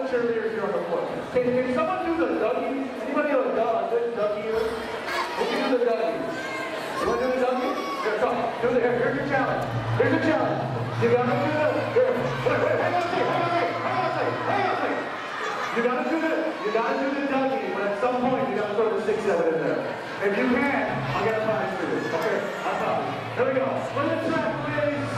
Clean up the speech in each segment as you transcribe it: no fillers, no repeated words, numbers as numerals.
cheerleaders here on the floor. Can someone do the Dougie? Anybody do a good Dougie here? Who can do the Dougie? You want to do the Dougie? Here, come. Here's your challenge. Here's your challenge. You gotta do this. Here. Wait, hang on a second. You gotta do this. You gotta do the Dougie, but at some point you gotta throw the 6-7 in there. If you can, I'll get a prize for you. Okay? I promise. Here we go. Run the track, please.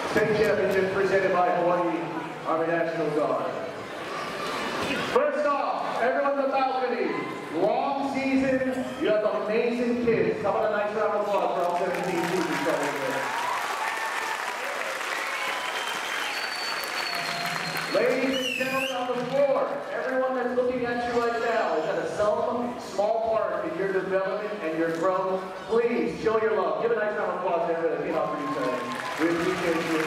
State championship presented by Hawaiʻi Army National Guard. First off, everyone in the balcony, long season, you have amazing kids. How about a nice round of applause for all 17 students over there. Ladies and gentlemen on the floor, everyone that's looking at you right now is at some small part in your development and your growth. Please show your love. Give a nice round of applause to everybody that came out for you today. We appreciate you.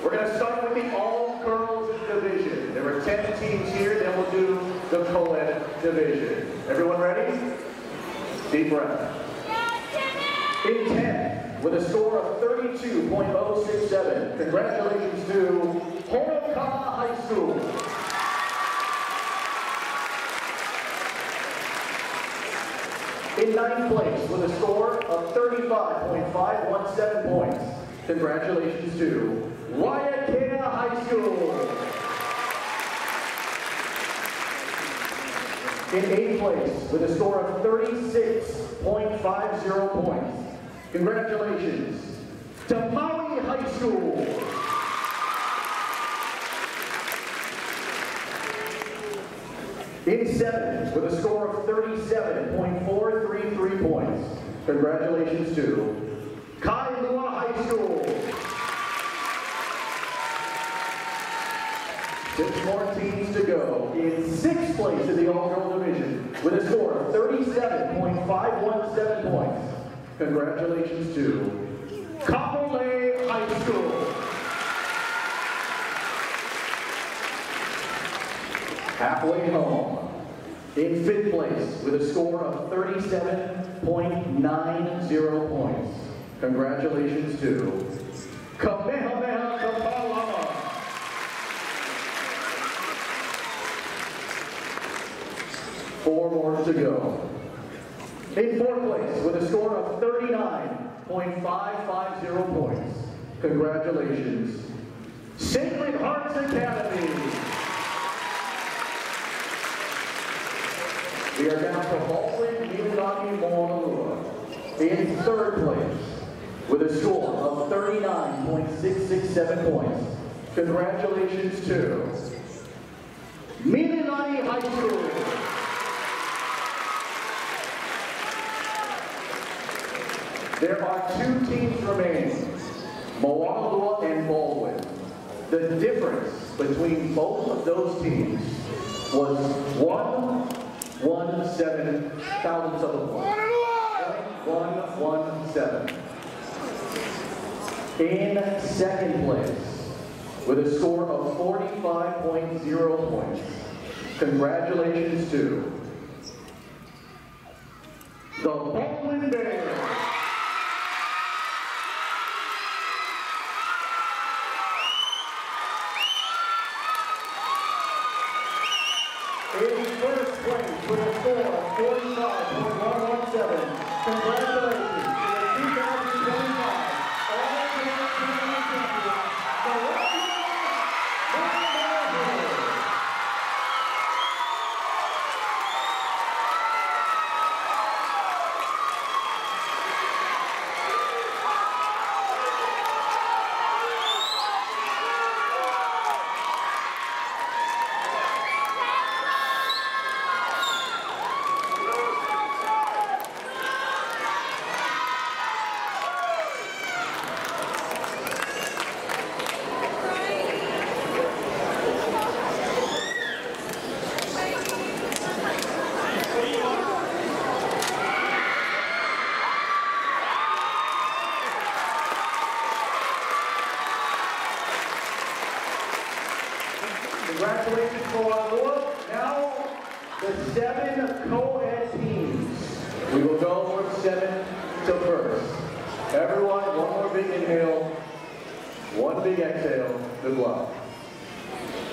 We're going to start with the all-girls division. There were 10 teams here, then we'll do the co-ed division. Everyone ready? Deep breath. In 10, with a score of 32.067, congratulations to Oʻahu High School. In 9th place, with a score of 35.517 points, congratulations to Waiakea High School. In 8th place, with a score of 36.50 points, congratulations to Maui High School. In 7th, with a score of 37.433 points, congratulations to Kailua High School. 6 more teams to go. In 6th place in the all-girl division with a score of 37.517 points. Congratulations to Kapolei High School. Halfway home. In 5th place with a score of 37.90 points. Congratulations to Kamehameha Kapalama. Four more to go. In 4th place with a score of 39.550 points. Congratulations, Sacred Hearts Academy. We are down to Baldwin, Neal Moanalua. In 3rd place with a score of 39.667 points. Congratulations to Mililani High School. There are 2 teams remaining, Moanalua and Baldwin. The difference between both of those teams was 117 thousandths of a point. 117. In 2nd place, with a score of 45.0 points. Congratulations to the Baldwin Bears. In 1st place with a score of 45.117. Congratulations to the 2025 All-American Champion, the Congratulations for Moanalua. Now, the 7 co-ed teams. We will go from 7 to 1st. Everyone, one more big inhale, one big exhale. Good luck.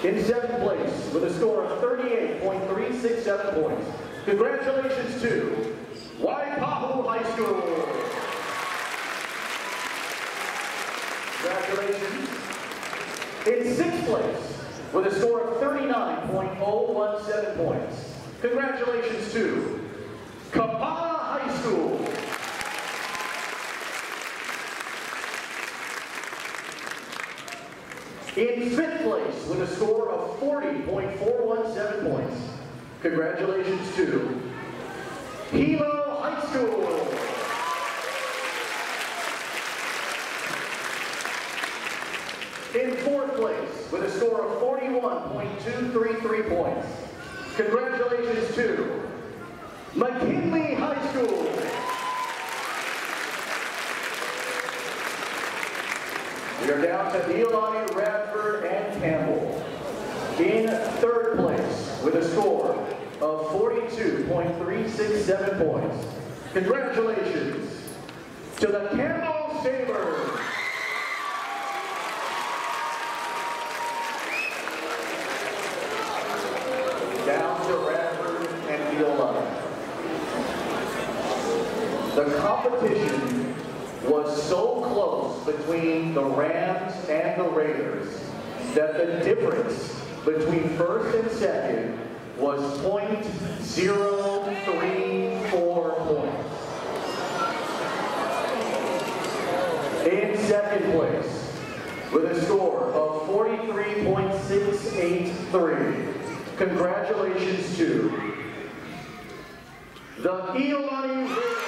In 7th place, with a score of 38.367 points. Congratulations to Oʻahu High School. Congratulations. In 6th place, with a score of 39.017 points. Congratulations to Kapana High School. In 5th place with a score of 40.417 points. Congratulations to Hilo High School. In 4th place with a score of 41.233 points. Congratulations to McKinley High School. We are down to Nealani, Radford, and Campbell. In 3rd place with a score of 42.367 points. Congratulations to the Campbell Sabres. Down to Radford and Nealani. The competition was so close between the Rams and the Raiders that the difference between 1st and 2nd was .034 points. In 2nd place, with a score of 43.683, congratulations to the Iolani Raiders.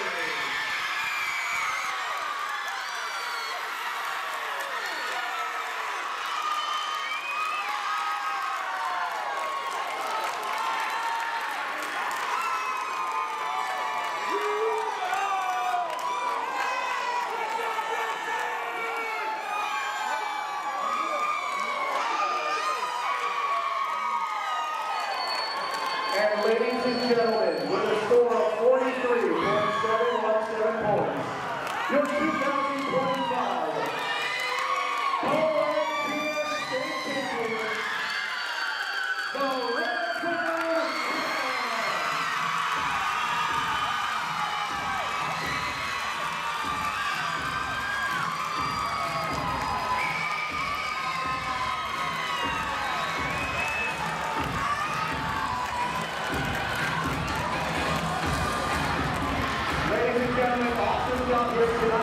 Let's